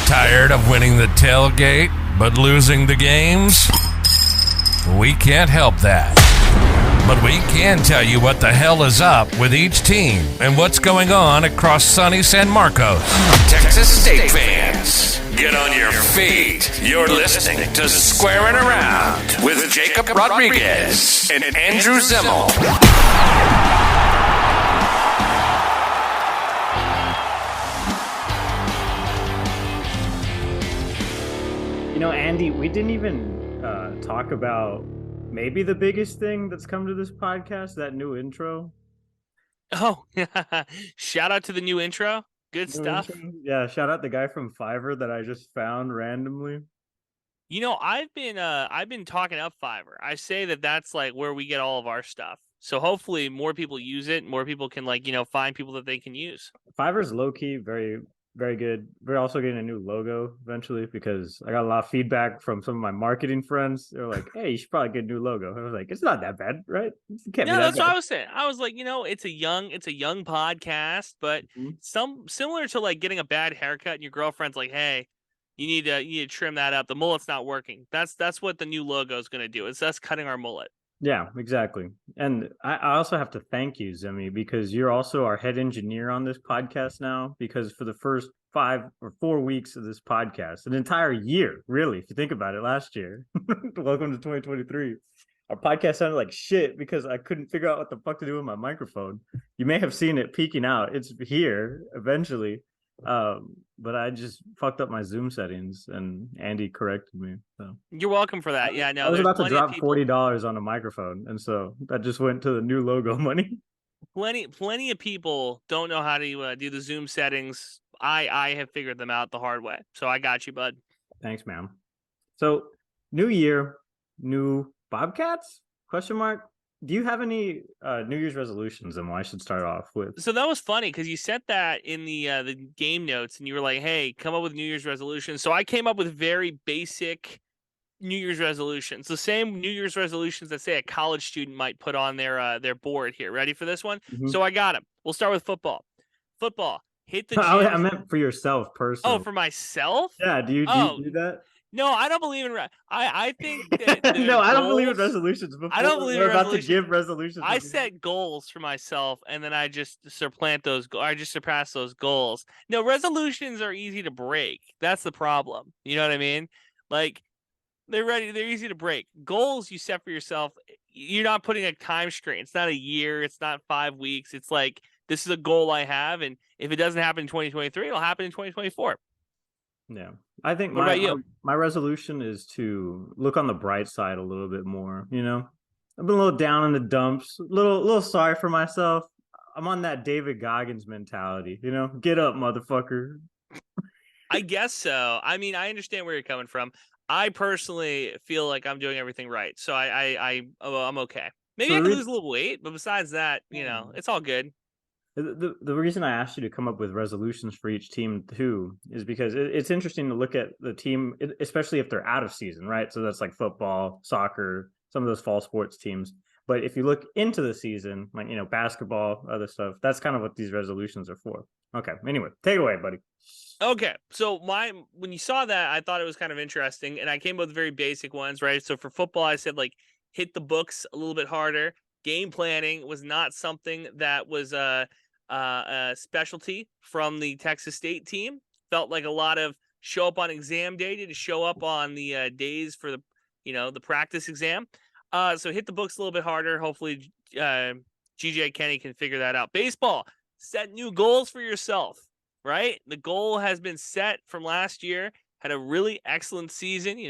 Tired of winning the tailgate but losing the games? We can't help that. But we can tell you what the hell is up with each team and what's going on across sunny San Marcos. Texas State fans, get on your feet. You're listening to Squaring Around with Jakob Rodriguez and Andrew Zimmel. You know, Andy, we didn't even talk about maybe the biggest thing that's come to this podcast, that new intro. Oh, shout out to the new intro. Good stuff. Intro? Yeah, shout out the guy from Fiverr that I just found randomly. You know, I've been talking up Fiverr. I say that that's like where we get all of our stuff. So hopefully more people use it. More people can find people that they can use. Fiverr's low key, very, very good. We're also getting a new logo eventually because I got a lot of feedback from some of my marketing friends. They're like, "Hey, you should probably get a new logo." I was like, "It's not that bad, right? It can't be that that's bad." what I was saying. I was like, it's a young podcast, but some similar to like getting a bad haircut and your girlfriend's like, "Hey, you need to trim that up. The mullet's not working." That's what the new logo is going to do. It's us cutting our mullet. Yeah, exactly. And I also have to thank you, Zimmy, because you're also our head engineer on this podcast now, because for the first 5 or 4 weeks of this podcast, an entire year, really, if you think about it, last year, welcome to 2023, our podcast sounded like shit because I couldn't figure out what the fuck to do with my microphone. You may have seen it peeking out. It's here eventually. But I just fucked up my Zoom settings and Andy corrected me. So you're welcome for that. Yeah, no, I was about to drop $40 on a microphone, and so that just went to the new logo money. Plenty of people don't know how to do the Zoom settings. I have figured them out the hard way, so I got you, bud. Thanks, man. So new year, new Bobcats? Question mark. Do you have any New Year's resolutions, and I should start off with? So that was funny because you said that in the game notes, and you were like, "Hey, come up with New Year's resolutions." So I came up with very basic New Year's resolutions, the same New Year's resolutions that say a college student might put on their board here. Ready for this one? Mm-hmm. So I got them. We'll start with football. Football. Hit the gym. I meant for yourself personally. Oh, for myself? Yeah. Do you do that? No, I don't believe in. I think that no, I don't believe in resolutions. I don't believe we're about to give resolutions. I set goals for myself, and then I just surpass those goals. No, resolutions are easy to break. That's the problem. You know what I mean? Like they're easy to break. Goals you set for yourself, you're not putting a time strain. It's not a year. It's not 5 weeks. It's like this is a goal I have, and if it doesn't happen in 2023, it'll happen in 2024. Yeah, I think my resolution is to look on the bright side a little bit more. You know, I've been a little down in the dumps, little sorry for myself. I'm on that David Goggins mentality. You know, get up, motherfucker. I guess so. I mean, I understand where you're coming from. I personally feel like I'm doing everything right, so I'm okay. Maybe I can lose a little weight, but besides that, it's all good. The reason I asked you to come up with resolutions for each team too is because it's interesting to look at the team, especially if they're out of season, right? So that's like football, soccer, some of those fall sports teams. But if you look into the season, like, basketball, other stuff, that's kind of what these resolutions are for. Okay. Anyway, take it away, buddy. Okay. So when you saw that, I thought it was kind of interesting, and I came up with very basic ones, right? So for football, I said hit the books a little bit harder. Game planning was not something that was a specialty from the Texas State team. Felt like a lot of show up on exam day to show up on the days for the practice exam. So hit the books a little bit harder. Hopefully GJ Kenny can figure that out. Baseball, set new goals for yourself, right? The goal has been set from last year. Had a really excellent season,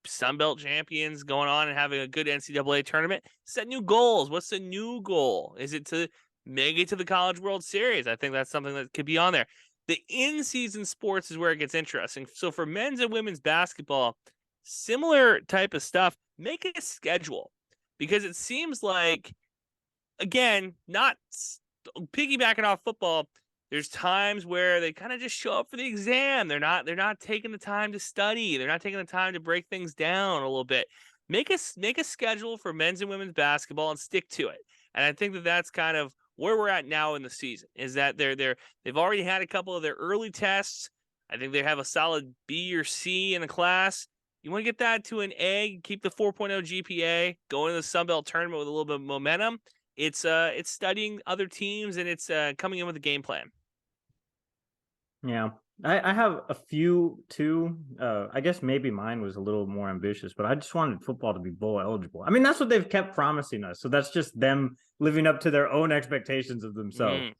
Sun Belt champions going on and having a good NCAA tournament. Set new goals. What's the new goal? Is it to make it to the College World Series? I think that's something that could be on there. The in-season sports is where it gets interesting. So for men's and women's basketball, similar type of stuff, make a schedule, because it seems like, again, not piggybacking off football, there's times where they kind of just show up for the exam. They're not taking the time to study. They're not taking the time to break things down a little bit. Make a schedule for men's and women's basketball and stick to it. And I think that that's kind of where we're at now in the season, is that they've already had a couple of their early tests. I think they have a solid B or C in the class. You want to get that to an A, keep the 4.0 GPA, go into the Sun Belt tournament with a little bit of momentum. It's studying other teams, and it's coming in with a game plan. Yeah. I have a few too. I guess maybe mine was a little more ambitious, but I just wanted football to be bowl eligible. I mean, that's what they've kept promising us. So that's just them living up to their own expectations of themselves.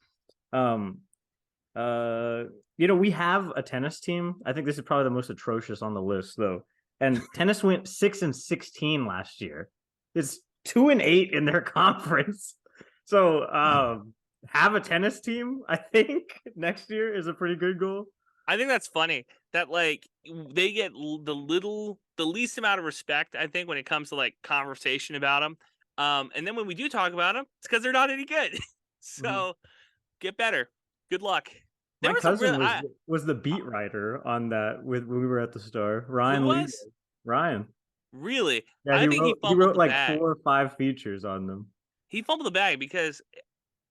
We have a tennis team. I think this is probably the most atrocious on the list, though. And tennis went 6-16 last year. It's 2-8 in their conference. So have a tennis team, I think, next year is a pretty good goal. I think that's funny that like they get the least amount of respect, I think, when it comes to like conversation about them. And then when we do talk about them, it's because they're not any good. So get better. Good luck. My cousin was the beat writer on that when we were at the Star. Ryan. Really? Yeah, he wrote like 4 or 5 features on them. He fumbled the bag because,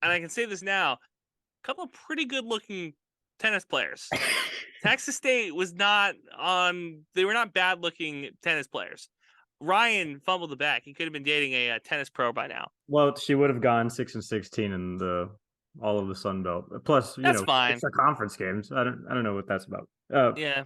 and I can say this now, a couple of pretty good looking tennis players. Texas State was not they were not bad looking tennis players. Ryan fumbled the bag. He could have been dating a tennis pro by now. Well, she would have gone 6-16 in all of the Sun Belt. Plus, that's fine. It's a conference games. I don't know what that's about. Yeah.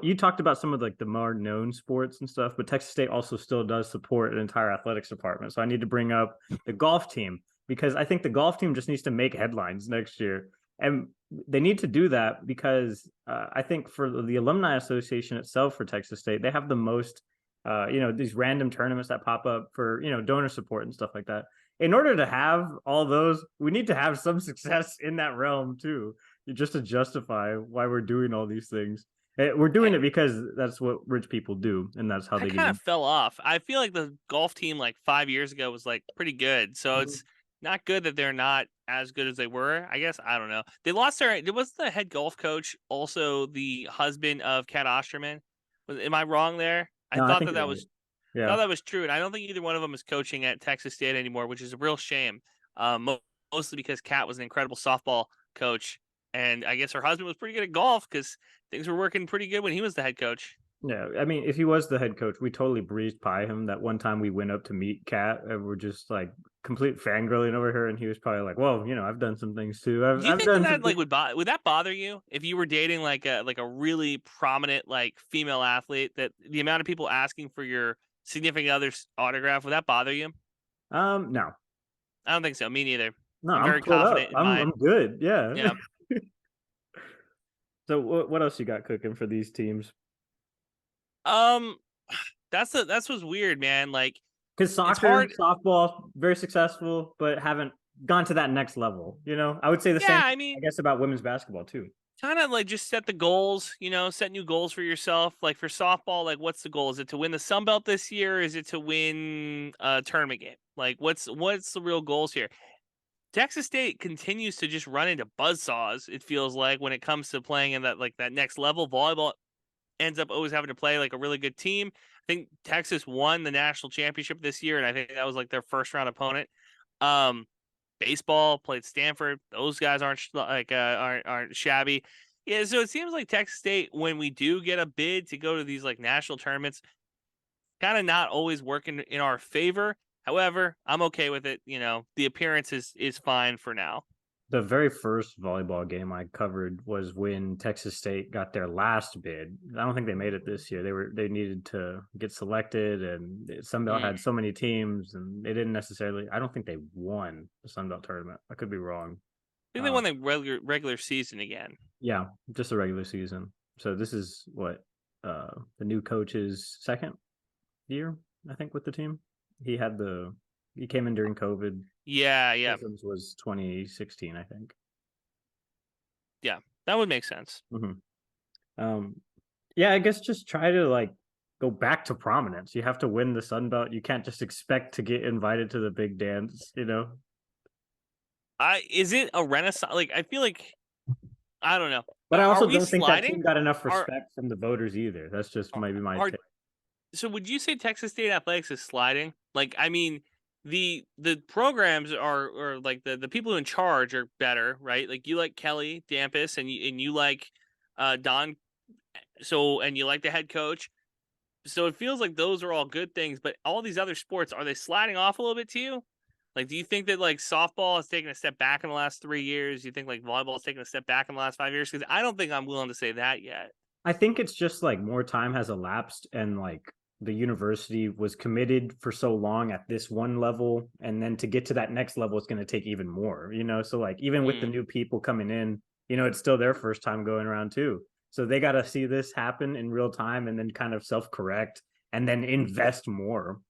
You talked about some of like the more known sports and stuff, but Texas State also still does support an entire athletics department. So I need to bring up the golf team, because I think the golf team just needs to make headlines next year. And they need to do that because I think for the Alumni Association itself for Texas State, they have the most, these random tournaments that pop up for, donor support and stuff like that. In order to have all those, we need to have some success in that realm too, just to justify why we're doing all these things. We're doing it because that's what rich people do, and that's how they kind of fell off. I feel like the golf team like 5 years ago was like pretty good. So it's not good that they're not as good as they were. I guess I don't know. They lost was the head golf coach also the husband of Kat Osterman? Am I wrong there? I thought that was I thought that was true, and I don't think either one of them is coaching at Texas State anymore, which is a real shame. Mostly because Kat was an incredible softball coach, and I guess her husband was pretty good at golf because things were working pretty good when he was the head coach. Yeah, I mean, if he was the head coach, we totally breezed by him. That one time we went up to meet Kat, and we're just like complete fangirling over her, and he was probably like, "Well, I've done some things too." Do you think that like would that bother you if you were dating like a really prominent like female athlete? That the amount of people asking for your significant other's autograph, would that bother you? No, I don't think so. Me neither. No, I'm very confident. I'm good. Yeah. Yeah. So what else you got cooking for these teams? That's what's weird, man. Like, because soccer, softball, very successful, but haven't gone to that next level. I would say the same. I guess about women's basketball too. Kind of like just set the goals. Set new goals for yourself. Like for softball, like what's the goal? Is it to win the Sun Belt this year? Is it to win a tournament game? Like what's the real goals here? Texas State continues to just run into buzzsaws, it feels like, when it comes to playing in that next level. Volleyball ends up always having to play like a really good team. I think Texas won the national championship this year, and I think that was like their first round opponent. Baseball played Stanford. Those guys aren't shabby. Yeah, so it seems like Texas State, when we do get a bid to go to these like national tournaments, kind of not always working in our favor. However, I'm okay with it. The appearance is fine for now. The very first volleyball game I covered was when Texas State got their last bid. I don't think they made it this year. They needed to get selected, and Sun Belt had so many teams, and they didn't necessarily. I don't think they won the Sun Belt tournament. I could be wrong. I think they won the regular season again. Yeah, just the regular season. So this is what the new coach's second year, I think, with the team. He came in during COVID. Yeah. Was 2016, I think. Yeah, that would make sense. Mm-hmm. I guess just try to go back to prominence. You have to win the Sun Belt. You can't just expect to get invited to the big dance. Is it a renaissance? Like I feel like I don't know. But I also don't think that team got enough respect from the voters either. That's just maybe my take. So would you say Texas State athletics is sliding? Like, I mean, the programs are like the people in charge are better, right? Like you like Kelly Dampus and you like Don. So, and you like the head coach. So it feels like those are all good things, but all these other sports, are they sliding off a little bit to you? Like, do you think that like softball has taken a step back in the last 3 years? Do you think like volleyball has taken a step back in the last 5 years? Because I don't think I'm willing to say that yet. I think it's just like more time has elapsed and like the university was committed for so long at this one level. And then to get to that next level, it's going to take even more, So like even with the new people coming in, it's still their first time going around too. So they got to see this happen in real time and then kind of self-correct and then invest more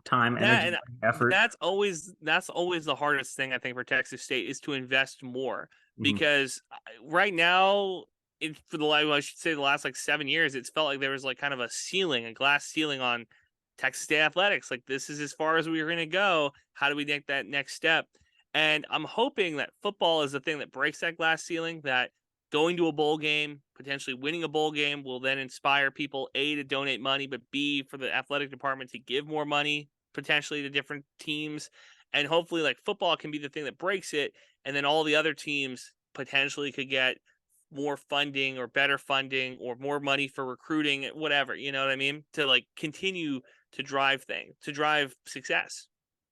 time, energy, effort. That's always the hardest thing, I think, for Texas State is to invest more because right now, for the last like 7 years, it's felt like there was like kind of a glass ceiling on Texas State athletics. Like, this is as far as we were going to go. How do we take that next step? And I'm hoping that football is the thing that breaks that glass ceiling, that going to a bowl game, potentially winning a bowl game, will then inspire people, A, to donate money, but B, for the athletic department to give more money potentially to different teams. And hopefully like football can be the thing that breaks it. And then all the other teams potentially could get more funding or better funding or more money for recruiting, whatever, you know what I mean? To like continue to drive success.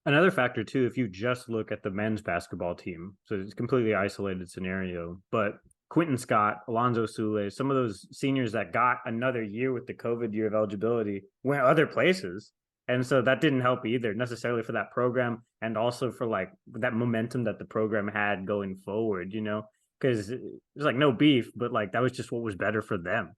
Another factor too, if you just look at the men's basketball team, so it's a completely isolated scenario, but Quentin Scott, Alonzo Sule, some of those seniors that got another year with the COVID year of eligibility went other places. And so that didn't help either necessarily for that program and also for like that momentum that the program had going forward, because there's like no beef, but like that was just what was better for them,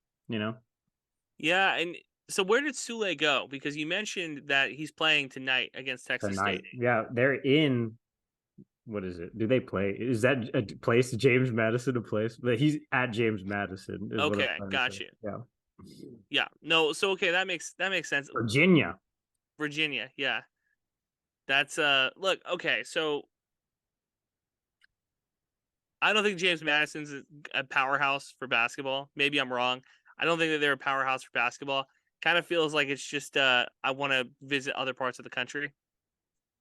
Yeah. And so where did Sule go? Because you mentioned that he's playing tonight against Texas State. Yeah, they're in. What is it? Do they play? Is that a place? James Madison a place? But he's at James Madison. Okay, got you. Yeah. Yeah. No. So okay, that makes sense. Virginia. Yeah. That's look. Okay, so I don't think James Madison's a powerhouse for basketball. Maybe I'm wrong. I don't think that they're a powerhouse for basketball. Kind of feels like it's just I want to visit other parts of the country.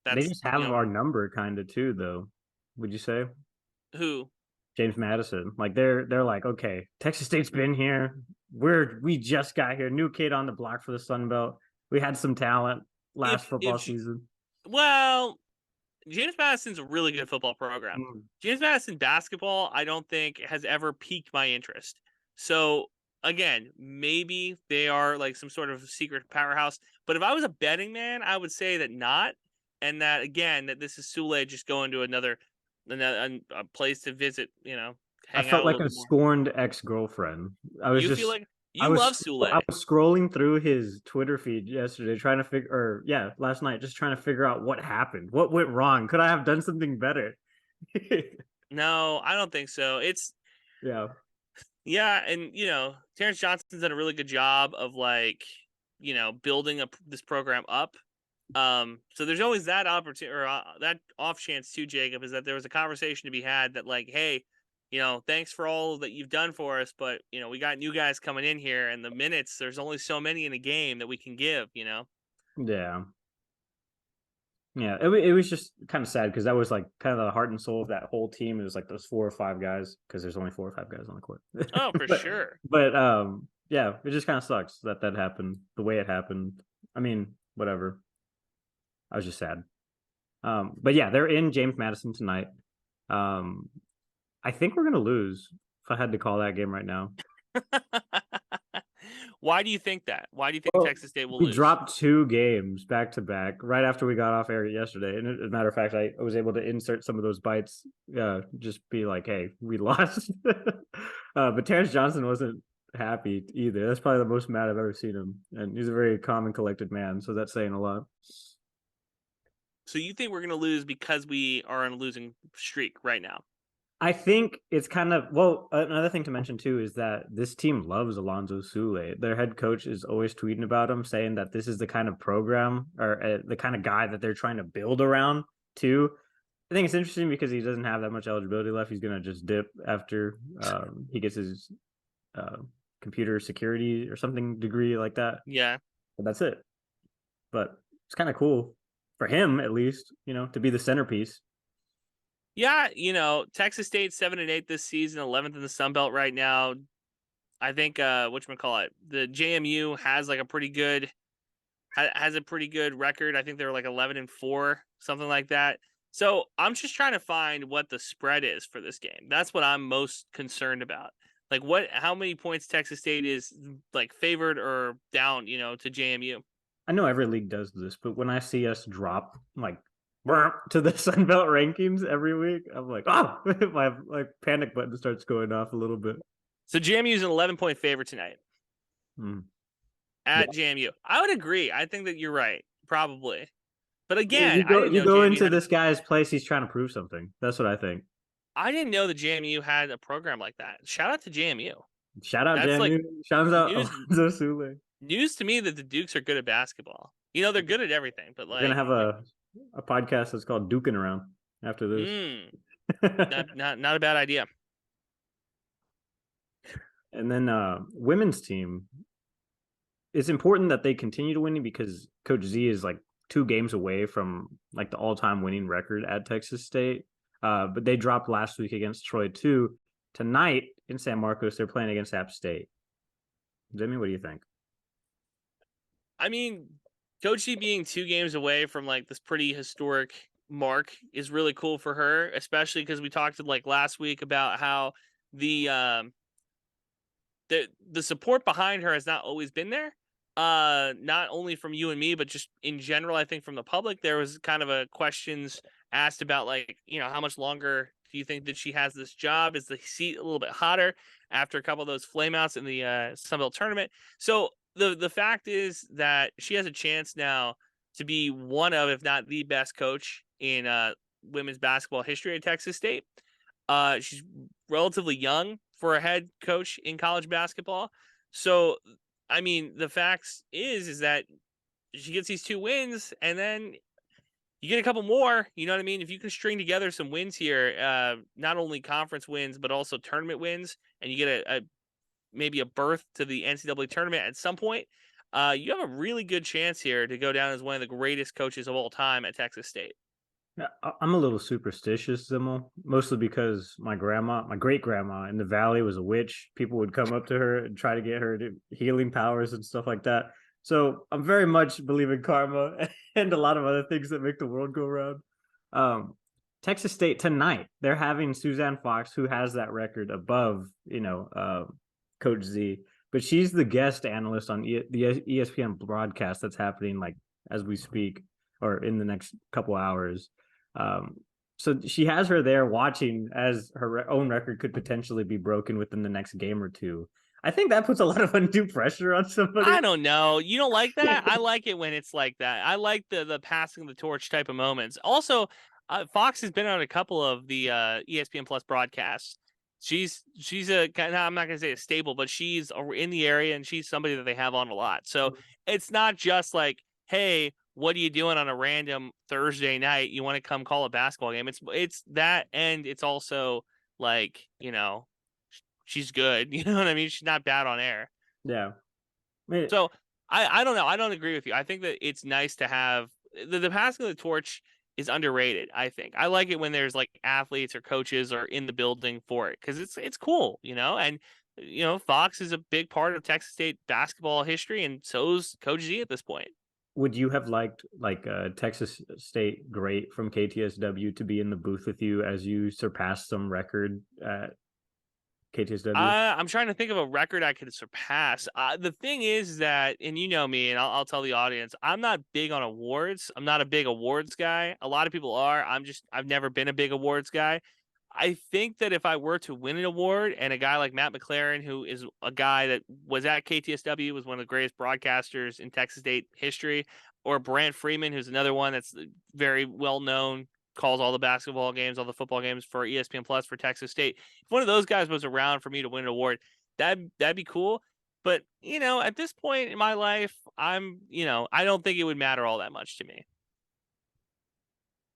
They just have our number kind of too, though. Would you say? Who? James Madison. Like they're like, okay, Texas State's been here. We just got here. New kid on the block for the Sun Belt. We had some talent last football season. Well, James Madison's a really good football program. James Madison basketball, I don't think has ever piqued my interest. So again, maybe they are like some sort of secret powerhouse. But if I was a betting man, I would say that not. And that, again, that this is Sule just going to another place to visit, hang I felt like a scorned ex-girlfriend. I was feel like you love Sule. I was scrolling through his Twitter feed yesterday trying to last night, just trying to figure out what happened. What went wrong? Could I have done something better? No, I don't think so. Yeah, and Terrence Johnson's done a really good job of like, building up this program up. So there's always that opportunity or that off chance too, Jacob, is that there was a conversation to be had that like, hey, thanks for all that you've done for us, but we got new guys coming in here, and the minutes, there's only so many in a game that we can give. Yeah. It was just kind of sad because that was like kind of the heart and soul of that whole team. It was like those 4 or 5 guys, because there's only 4 or 5 guys on the court. Oh, for sure. But it just kind of sucks that happened the way it happened. I mean, whatever. I was just sad. But yeah, they're in James Madison tonight. I think we're gonna lose if I had to call that game right now. Why do you think that? Why do you think Texas State will lose? We dropped 2 games back to back right after we got off air yesterday. And as a matter of fact, I was able to insert some of those bites, just be like, hey, we lost. But Terrence Johnson wasn't happy either. That's probably the most mad I've ever seen him. And he's a very calm and collected man. So that's saying a lot. So you think we're going to lose because we are on a losing streak right now? I think it's kind of, another thing to mention too is that this team loves Alonzo Sule. Their head coach is always tweeting about him, saying that this is the kind of program or the kind of guy that they're trying to build around too. I think it's interesting because he doesn't have that much eligibility left. He's going to just dip after he gets his computer security or something degree like that. Yeah. But that's it. But it's kind of cool for him, at least, to be the centerpiece. Yeah, Texas State 7-8 this season, 11th in the Sun Belt right now. I think whatchamacallit, the JMU has like a pretty good record. I think they're like 11-4, something like that. So I'm just trying to find what the spread is for this game. That's what I'm most concerned about. Like how many points Texas State is like favored or down, to JMU. I know every league does this, but when I see us drop like to the Sun Belt rankings every week, I'm like, oh, my like panic button starts going off a little bit. So JMU is an 11-point favorite tonight at JMU. I would agree. I think that you're right, probably. But again, you go into this guy's place, he's trying to prove something. That's what I think. I didn't know that JMU had a program like that. Shout out to JMU. Shout out JMU. Like, shout out Alonzo Sule. News to me that the Dukes are good at basketball. They're good at everything, but like we're gonna have a podcast that's called Duking Around after this. Not a bad idea. And then women's team. It's important that they continue to win because Coach Z is like 2 games away from like the all-time winning record at Texas State. But they dropped last week against Troy too. Tonight in San Marcos, they're playing against App State. Jimmy, what do you think? I mean, Coach Z being 2 games away from like this pretty historic mark is really cool for her, especially because we talked like last week about how the support behind her has not always been there. Not only from you and me, but just in general, I think from the public, there was kind of a questions asked about like, how much longer do you think that she has this job? Is the seat a little bit hotter after a couple of those flameouts in the Sun Belt tournament? So the fact is that she has a chance now to be one of, if not the best coach in women's basketball history at Texas State. She's relatively young for a head coach in college basketball. So, I mean, the facts is that she gets these 2 wins and then you get a couple more, you know what I mean? If you can string together some wins here, not only conference wins, but also tournament wins, and you get maybe a berth to the NCAA tournament at some point, you have a really good chance here to go down as one of the greatest coaches of all time at Texas State. I'm a little superstitious, Zimmel, mostly because my great grandma in the Valley was a witch. People would come up to her and try to get her to healing powers and stuff like that. So I'm very much believe in karma and a lot of other things that make the world go round. Texas State tonight, they're having Suzanne Fox, who has that record above, Coach Z, but she's the guest analyst on the ESPN broadcast that's happening like as we speak or in the next couple hours. So she has her there watching as her own record could potentially be broken within the next game or two. I think that puts a lot of undue pressure on somebody. I don't know. You don't like that? I like it when it's like that. I like the passing the torch type of moments. Also, Fox has been on a couple of the ESPN Plus broadcasts. She's a kind of, I'm not going to say a staple, but she's in the area and she's somebody that they have on a lot. So it's not just like, hey, what are you doing on a random Thursday night? You want to come call a basketball game? It's that, and it's also like, she's good. You know what I mean? She's not bad on air. Yeah. So I don't know. I don't agree with you. I think that it's nice to have the passing of the torch is underrated. I think I like it when there's like athletes or coaches are in the building for it because it's cool, and Fox is a big part of Texas State basketball history, and so's Coach Z at this point. Would you have liked Texas State great from KTSW to be in the booth with you as you surpassed some record at KTSW? I'm trying to think of a record I could surpass. The thing is that, and you know me, and I'll tell the audience, I'm not big on awards. I'm not a big awards guy. A lot of people are. I've never been a big awards guy. I think that if I were to win an award and a guy like Matt McLaren, who is a guy that was at KTSW, was one of the greatest broadcasters in Texas State history, or Brant Freeman, who's another one that's very well known, calls all the basketball games, all the football games for ESPN Plus for Texas State. If one of those guys was around for me to win an award, that'd be cool. But, at this point in my life, I don't think it would matter all that much to me.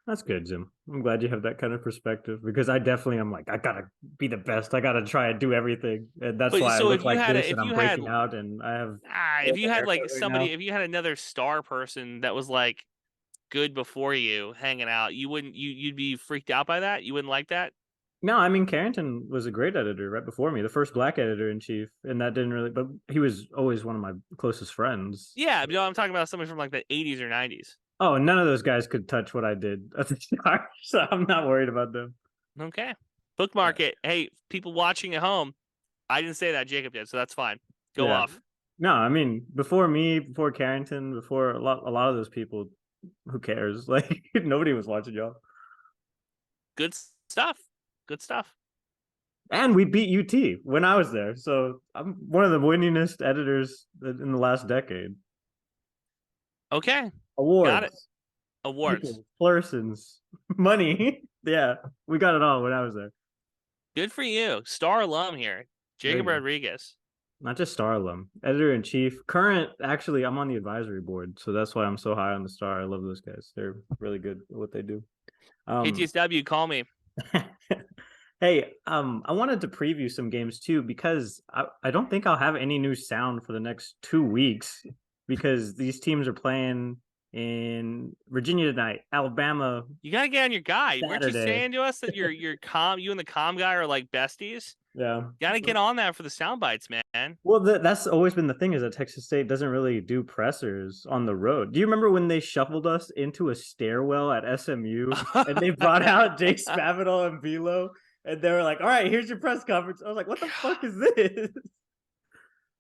That's good, Jim. I'm glad you have that kind of perspective because I definitely am like, I gotta be the best. I gotta try and do everything, and that's why I look like this. And I'm breaking out, and I have. If you had like somebody, if you had another star person that was like good before you hanging out, you'd be freaked out by that. You wouldn't like that. No, I mean Carrington was a great editor right before me, the first black editor in chief, and that didn't really. But he was always one of my closest friends. Yeah, I'm talking about somebody from like the 80s or 90s. Oh, none of those guys could touch what I did at the Star, so I'm not worried about them. Okay, bookmark it. Hey, people watching at home, I didn't say that Jacob did, so that's fine. Go off. No, I mean before me, before Carrington, before a lot of those people. Who cares? Like nobody was watching y'all. Good stuff. Good stuff. And we beat UT when I was there, so I'm one of the winningest editors in the last decade. Okay. Awards. Got it. Awards. Fluorescents. Money. Yeah, we got it all when I was there. Good for you. Star alum here. Jacob Rodriguez. Not just Star alum. Editor-in-chief. Current, actually, I'm on the advisory board, so that's why I'm so high on the Star. I love those guys. They're really good at what they do. KTSW, call me. Hey, I wanted to preview some games too because I don't think I'll have any new sound for the next 2 weeks because these teams are playing in Virginia tonight, Alabama. You gotta get on your guy. Saturday. Weren't you saying to us that you and the comm guy are like besties? Yeah, you gotta get on that for the sound bites, man. Well, that's always been the thing is that Texas State doesn't really do pressers on the road. Do you remember when they shuffled us into a stairwell at SMU and they brought out Jake Spavital and Velo? And they were like, all right, here's your press conference. I was like, what the fuck is this?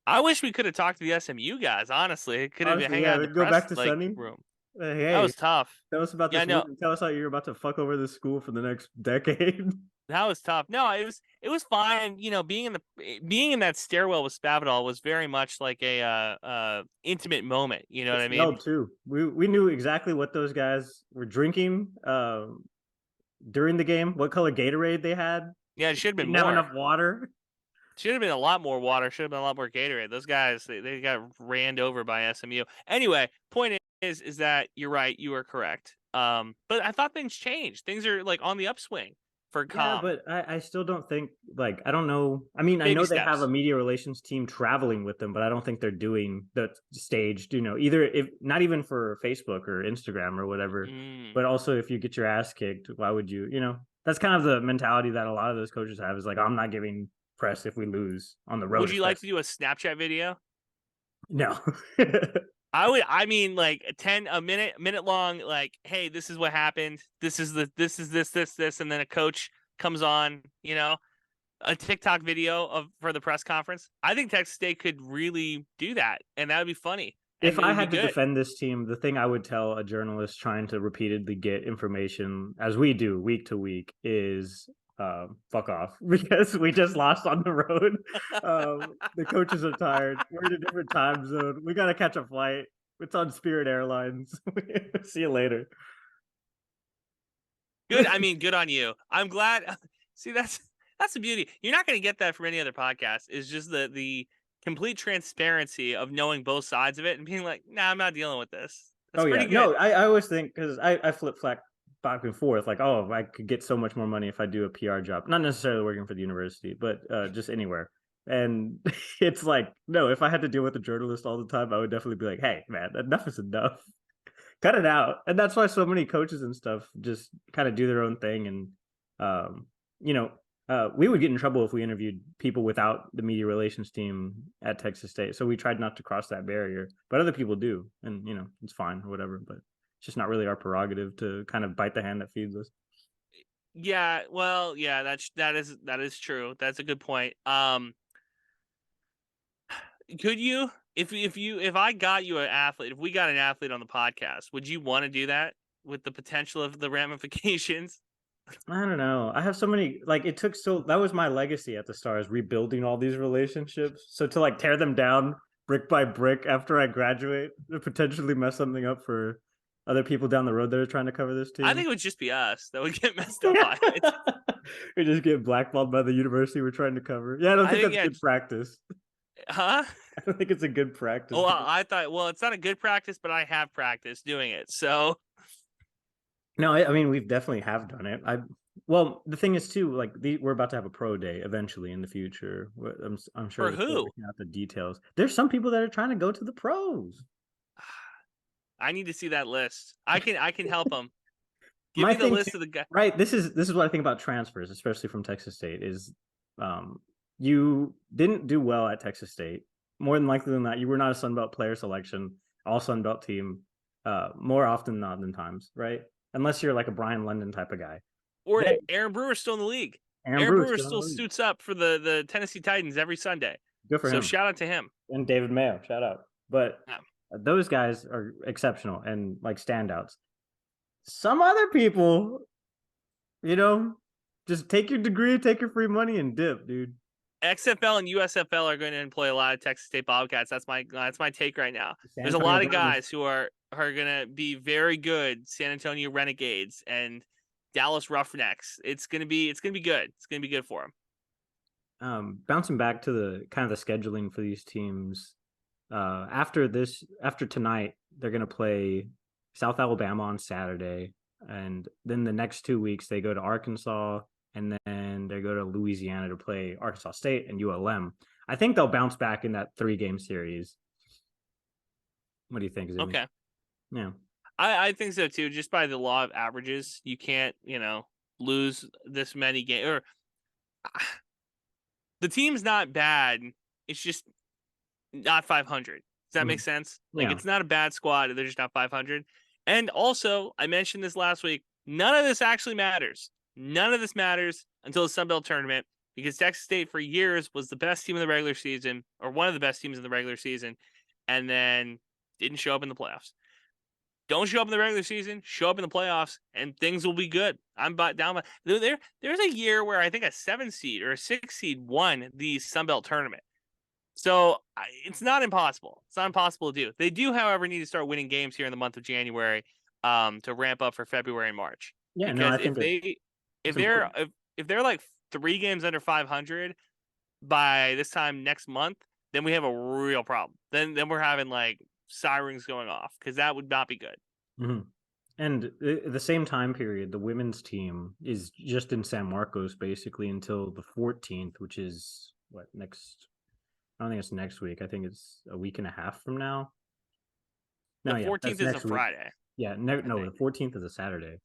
I wish we could have talked to the SMU guys, honestly. It could have been hanging out in the go press, back to Sunny room. Hey, that was tough. Tell us about this. Tell us how you're about to fuck over this school for the next decade. That was tough. No, it was fine. You know, being in that stairwell with Spavital was very much like a intimate moment. You know what I mean? Too. We knew exactly what those guys were drinking during the game, what color Gatorade they had. Yeah, it should have been more. Not enough water. Should have been a lot more water. Should have been a lot more Gatorade. Those guys, they got ran over by SMU. Anyway, point is that you're right. You are correct. But I thought things changed. Things are like on the upswing for comm. Yeah, but I still don't think I don't know. I mean, I know they have a media relations team traveling with them, but I don't think they're doing the staged, either if not even for Facebook or Instagram or whatever. But also if you get your ass kicked, why would you, that's kind of the mentality that a lot of those coaches have is like, I'm not giving press if we lose on the road. Would you like to do a Snapchat video? No. I would. I mean, like a minute long. Like, hey, this is what happened. This is this, and then a coach comes on. A TikTok video for the press conference. I think Texas State could really do that, and that would be funny. If I had to defend this team, the thing I would tell a journalist trying to repeatedly get information, as we do week to week, is fuck off, because we just lost on the road. The coaches are tired. We're in a different time zone. We got to catch a flight. It's on Spirit Airlines. See you later. Good. I mean, good on you. I'm glad. See, that's the beauty. You're not going to get that from any other podcast. It's just the complete transparency of knowing both sides of it and being like, nah, I'm not dealing with this. That's pretty good. No, I always think, because I flip-flap back and forth, like, oh, I could get so much more money if I do a PR job, not necessarily working for the university, but just anywhere. And it's like, no, if I had to deal with a journalist all the time, I would definitely be like, hey, man, enough is enough. Cut it out. And that's why so many coaches and stuff just kind of do their own thing. And we would get in trouble if we interviewed people without the media relations team at Texas State. So we tried not to cross that barrier, but other people do. And, it's fine or whatever, but it's just not really our prerogative to kind of bite the hand that feeds us. Yeah, well, yeah, that is true. That's a good point. Could you, if I got you an athlete, if we got an athlete on the podcast, would you want to do that with the potential of the ramifications? I don't know. I have so many, that was my legacy at the Stars, rebuilding all these relationships. So to tear them down brick by brick after I graduate, to potentially mess something up for other people down the road that are trying to cover this team. I think it would just be us that would get messed up by it. We just get blackballed by the university we're trying to cover. Yeah, I don't think that's good practice. Huh? I don't think it's a good practice. Well, I thought, it's not a good practice, but I have practiced doing it. So, no, I mean, we've definitely have done it. Well, the thing is too, we're about to have a pro day eventually in the future. I'm sure. For who? Not the details. There's some people that are trying to go to the pros. I need to see that list. I can help them. Give me the list of the guys. Right. This is what I think about transfers, especially from Texas State, is you didn't do well at Texas State. More than likely than not, you were not a Sun Belt player selection, all Sun Belt team, more often than times, right? Unless you're like a Brian London type of guy. Or Aaron Brewer's still in the league. Aaron Brewer still suits up for the Tennessee Titans every Sunday. Good for him. So shout out to him. And David Mayo, shout out. But those guys are exceptional and like standouts. Some other people, just take your degree, take your free money, and dip, dude. XFL and USFL are going to employ a lot of Texas State Bobcats. That's my take right now. There's a lot of guys who are going to be very good. San Antonio Renegades and Dallas Roughnecks. It's gonna be good. It's gonna be good for them. Bouncing back to the kind of the scheduling for these teams. After tonight, they're gonna play South Alabama on Saturday, and then the next 2 weeks they go to Arkansas, and then they go to Louisiana to play Arkansas State and ULM. I think they'll bounce back in that 3-game series. What do you think? Zimmy? Okay. Yeah. I think so too. Just by the law of averages, you can't, lose this many games. Or the team's not bad. It's just not 500. Does that make sense? Like It's not a bad squad. They're just not 500. And also, I mentioned this last week. None of this actually matters. None of this matters until the Sun Belt tournament, because Texas State for years was the best team in the regular season, or one of the best teams in the regular season, and then didn't show up in the playoffs. Don't show up in the regular season, show up in the playoffs, and things will be good. I'm down by there's a year where I think a 7 seed or a 6 seed won the Sun Belt tournament. So it's not impossible. It's not impossible to do. They do, however, need to start winning games here in the month of January to ramp up for February and March. Yeah, because if they're like 3 games under 500 by this time next month, then we have a real problem. Then we're having like sirens going off, because that would not be good. Mm-hmm. And at the same time period, the women's team is just in San Marcos basically until the 14th, which is next? I don't think it's next week. I think it's a week and a half from now. The 14th is a Friday. Yeah, the 14th is a Saturday.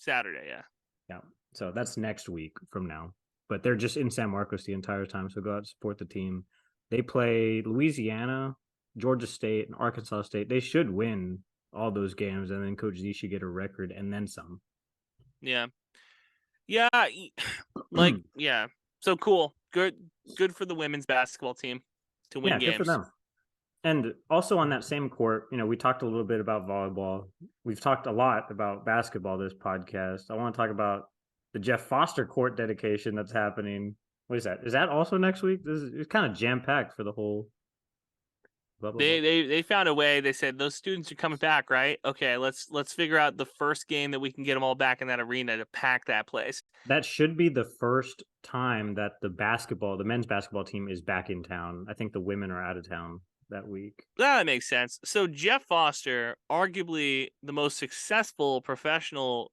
Yeah. So that's next week from now. But they're just in San Marcos the entire time, so go out and support the team. They play Louisiana, Georgia State, and Arkansas State. They should win all those games, and then Coach Z should get a record and then some. Yeah. So cool. Good for the women's basketball team to win games. Good for them. And also on that same court, we talked a little bit about volleyball. We've talked a lot about basketball this podcast. I want to talk about the Jeff Foster court dedication that's happening. What is that? Is that also next week? It's kind of jam-packed for the whole. They found a way. They said those students are coming back, right? Okay, let's figure out the first game that we can get them all back in that arena to pack that place. That should be the first time that the men's basketball team is back in town. I think the women are out of town that week. That makes sense. So Jeff Foster, arguably the most successful professional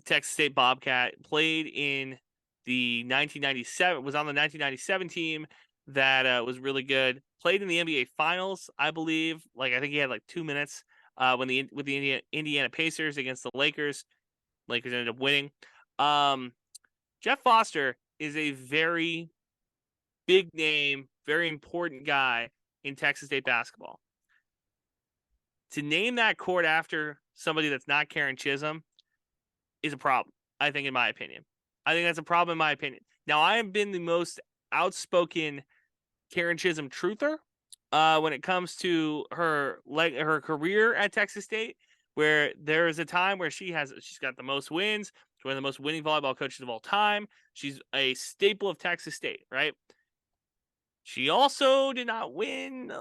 Texas State Bobcat, played in the 1997. Was on the 1997 team that was really good. Played in the NBA Finals, I believe. I think he had 2 minutes with the Indiana Pacers against the Lakers. Lakers ended up winning. Jeff Foster is a very big name, very important guy in Texas State basketball. To name that court after somebody that's not Karen Chisholm is a problem, I think, in my opinion. I think that's a problem in my opinion. Now, I have been the most outspoken Karen Chisholm truther when it comes to her career at Texas State, where there is a time where she's got the most wins. She's one of the most winning volleyball coaches of all time. She's a staple of Texas State, right? She also did not win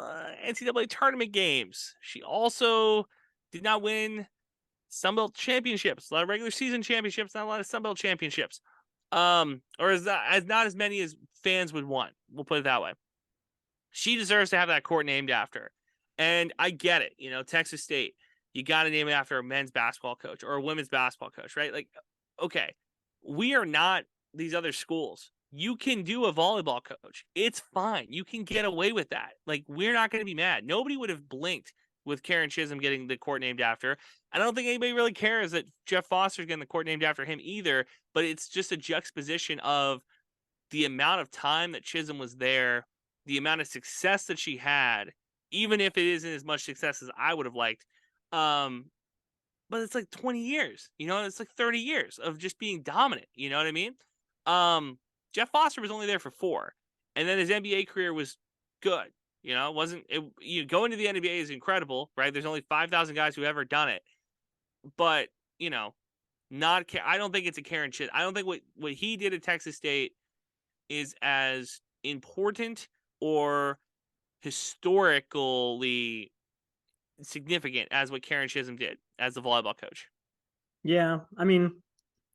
NCAA tournament games. She also did not win Sun Belt championships. A lot of regular season championships, not a lot of Sun Belt championships. Or not as many as fans would want. We'll put it that way. She deserves to have that court named after her. And I get it. Texas State, you got to name it after a men's basketball coach or a women's basketball coach, right? Okay, we are not these other schools. You can do a volleyball coach. It's fine. You can get away with that. We're not going to be mad. Nobody would have blinked with Karen Chisholm getting the court named after her. I don't think anybody really cares that Jeff Foster's getting the court named after him either, but it's just a juxtaposition of the amount of time that Chisholm was there, the amount of success that she had, even if it isn't as much success as I would have liked. But it's like 20 years, it's like 30 years of just being dominant. You know what I mean? Jeff Foster was only there for 4, and then his NBA career was good. Going to the NBA is incredible, right? There's only 5,000 guys who ever done it, but I don't think it's a Karen Chisholm. I don't think what he did at Texas State is as important or historically significant as what Karen Chisholm did as the volleyball coach. Yeah, I mean,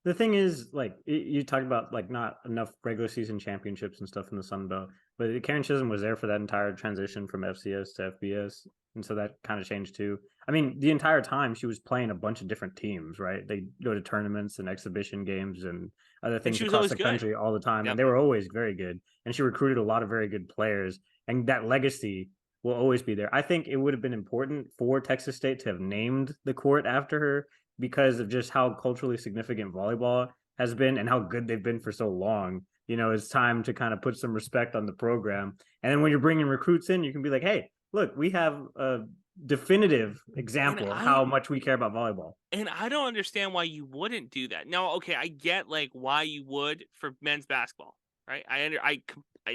the thing is, like, you talk about like not enough regular season championships and stuff in the Sun Belt, but Karen Chisholm was there for that entire transition from FCS to FBS, and so that kind of changed too. I mean, the entire time she was playing a bunch of different teams, right? They go to tournaments and exhibition games and other things across the country all the time, and they were always very good. And she recruited a lot of very good players, and that legacy will always be there. I think it would have been important for Texas State to have named the court after her because of just how culturally significant volleyball has been and how good they've been for so long. It's time to kind of put some respect on the program. And then when you're bringing recruits in, you can be like, hey, look, we have a definitive example of how much we care about volleyball. And I don't understand why you wouldn't do that. Now, okay, I get like why you would for men's basketball, right? I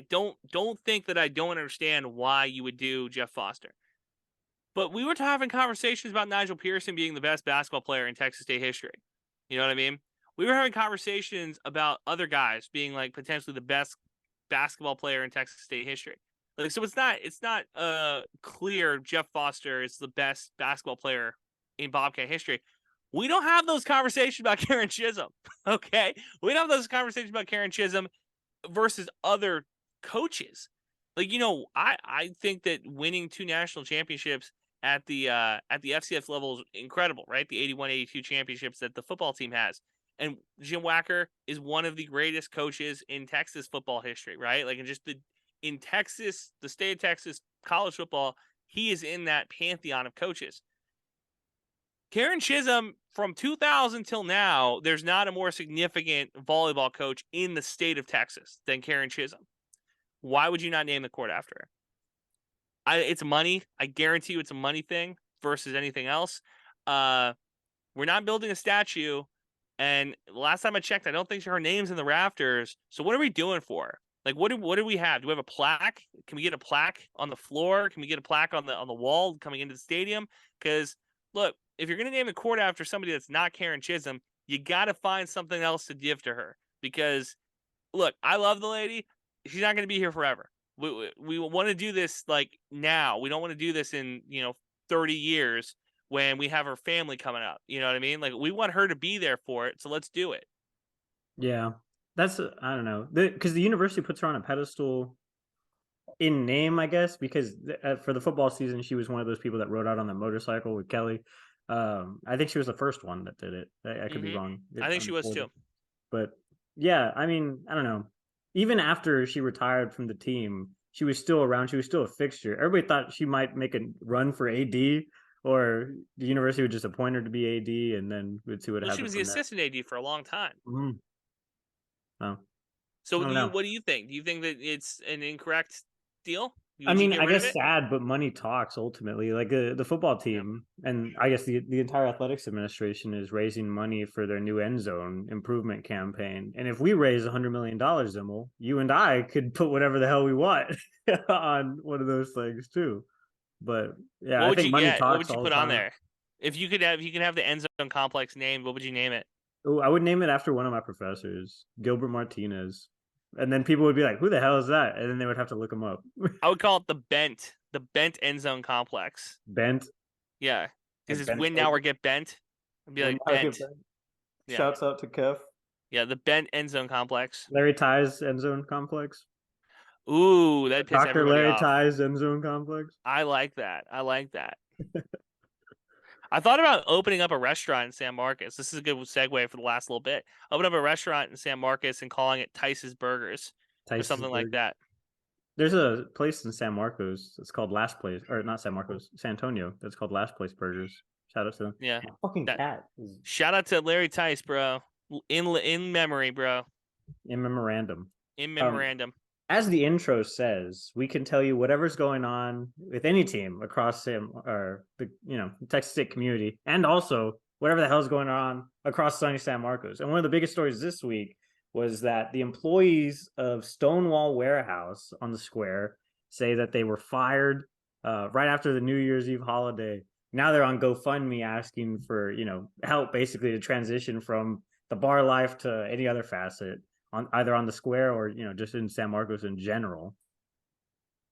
don't think that I don't understand why you would do Jeff Foster. But we were having conversations about Nigel Pearson being the best basketball player in Texas State history. You know what I mean? We were having conversations about other guys being like potentially the best basketball player in Texas State history. Like, so it's not clear Jeff Foster is the best basketball player in Bobcat history. We don't have those conversations about Karen Chisholm. Okay, we don't have those conversations about Karen Chisholm versus other coaches. Like, I think that winning 2 national championships at the FCS level is incredible, right? The 81-82 championships that the football team has. And Jim Wacker is one of the greatest coaches in Texas football history, right? Like, in Texas, the state of Texas, college football, he is in that pantheon of coaches. Karen Chisholm, from 2000 till now, there's not a more significant volleyball coach in the state of Texas than Karen Chisholm. Why would you not name the court after her? It's money. I guarantee you it's a money thing versus anything else. We're not building a statue. And last time I checked, I don't think her name's in the rafters. So what are we doing for her? Like, what do we have? Do we have a plaque? Can we get a plaque on the floor? Can we get a plaque on the wall coming into the stadium? Because, look, if you're going to name the court after somebody that's not Karen Chisholm, you got to find something else to give to her. Because, look, I love the lady. She's not going to be here forever. We want to do this, like, now. We don't want to do this in, 30 years when we have her family coming up. You know what I mean? Like, we want her to be there for it, so let's do it. Yeah. That's, I don't know, because the university puts her on a pedestal in name, I guess, because for the football season, she was one of those people that rode out on the motorcycle with Kelly. I think she was the first one that did it. I could be wrong. I think she was too. But yeah, I mean, I don't know. Even after she retired from the team, she was still around. She was still a fixture. Everybody thought she might make a run for AD, or the university would just appoint her to be AD, and then we'd see what happened. She was the assistant AD for a long time. Mm-hmm. Oh. So what do you think? Do you think that it's an incorrect deal? I mean, I guess sad, but money talks ultimately. Like the football team, and I guess the entire athletics administration is raising money for their new end zone improvement campaign. And if we raise $100 million, Zimmel, you and I could put whatever the hell we want on one of those things too. But yeah, I think money talks. What would you put on there? If you could have the end zone complex named, what would you name it? Oh, I would name it after one of my professors, Gilbert Martinez. And then people would be like, who the hell is that? And then they would have to look him up. I would call it the bent end zone complex. Bent? Yeah. Because it's win now or get bent. It'd be like bent. Yeah. Shouts out to Kev. Yeah, the bent end zone complex. Larry Ties end zone complex. Ooh, that pisses Dr. Larry Ties end zone complex. I like that. I thought about opening up a restaurant in San Marcos. This is a good segue for the last little bit. Open up a restaurant in San Marcos and calling it Tice's Burgers or something like that. There's a place in San Marcos. It's called Last Place, or not San Marcos, San Antonio. That's called Last Place Burgers. Shout out to them. Yeah. Fucking cat is Shout out to Larry Tice, bro. In memory, bro. in memorandum. In memorandum. As the intro says, we can tell you whatever's going on with any team across the Texas State community, and also whatever the hell's going on across sunny San Marcos. And one of the biggest stories this week was that the employees of Stonewall Warehouse on the square say that they were fired right after the New Year's Eve holiday. Now they're on GoFundMe asking for, help basically to transition from the bar life to any other facet on either on the square or, just in San Marcos in general.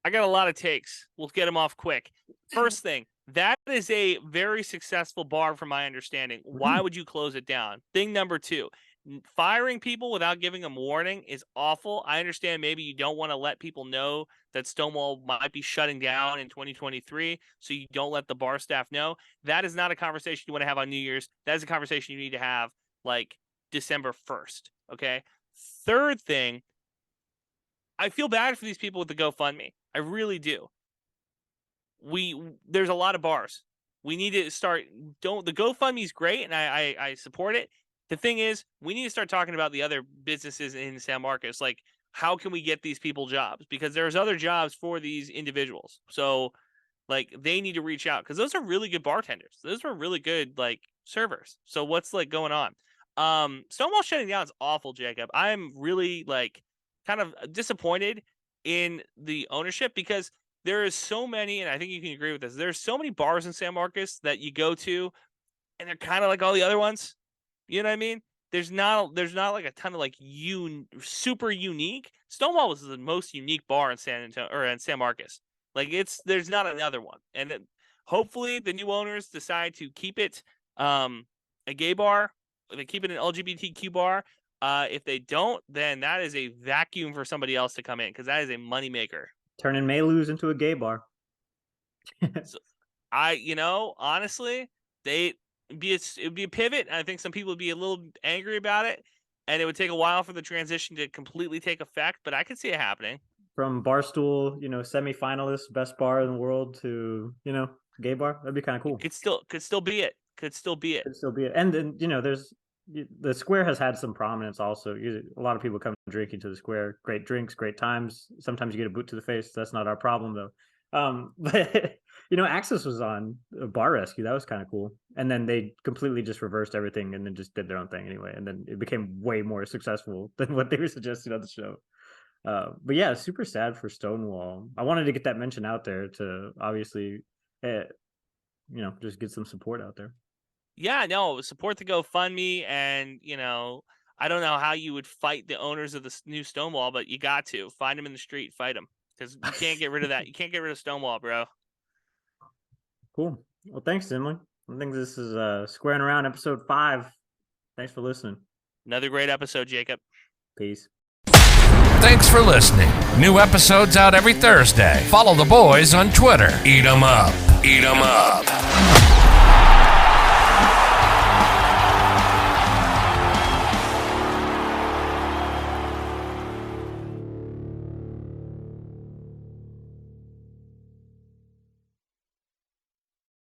I got a lot of takes. We'll get them off quick. First thing, that is a very successful bar from my understanding. Why would you close it down? Thing number two, firing people without giving them warning is awful. I understand maybe you don't want to let people know that Stonewall might be shutting down in 2023, so you don't let the bar staff know. That is not a conversation you want to have on New Year's. That is a conversation you need to have like December 1st, okay? Third thing, I feel bad for these people with the GoFundMe. I really do. There's a lot of bars. We need to start. The GoFundMe is great, and I support it. The thing is, we need to start talking about the other businesses in San Marcos. Like, how can we get these people jobs? Because there's other jobs for these individuals. So, like, they need to reach out because those are really good bartenders. Those are really good, like, servers. So what's, like, going on? Stonewall shutting down is awful, Jacob. I'm really, like, kind of disappointed in the ownership because there is so many, and I think you can agree with this, there's so many bars in San Marcos that you go to, and they're kind of like all the other ones. You know what I mean? There's not like a ton of like super unique. Stonewall was the most unique bar in San Antonio or in San Marcos. Like there's not another one. And hopefully the new owners decide to keep it a gay bar. They keep it an LGBTQ bar. If they don't, then that is a vacuum for somebody else to come in because that is a moneymaker. Turning Maylous into a gay bar. So honestly, it would be a pivot. And I think some people would be a little angry about it, and it would take a while for the transition to completely take effect. But I could see it happening. From Barstool, semi-finalist, best bar in the world to gay bar. That'd be kind of cool. Could still be it. And then there's the square has had some prominence also. A lot of people come drinking to the square. Great drinks, great times. Sometimes you get a boot to the face. That's not our problem though. But Axis was on a bar rescue. That was kind of cool. And then they completely just reversed everything and then just did their own thing anyway. And then it became way more successful than what they were suggesting on the show. But yeah, super sad for Stonewall. I wanted to get that mention out there to obviously, just get some support out there. Yeah, no, support the GoFundMe, and I don't know how you would fight the owners of the new Stonewall, but you got to find them in the street, fight them, because you can't get rid of that. You can't get rid of Stonewall, bro. Cool. Well, thanks, Zimmel. I think this is Squaring Around episode 5. Thanks for listening. Another great episode, Jacob. Peace. Thanks for listening. New episodes out every Thursday. Follow the boys on Twitter. Eat 'em up. Eat 'em up.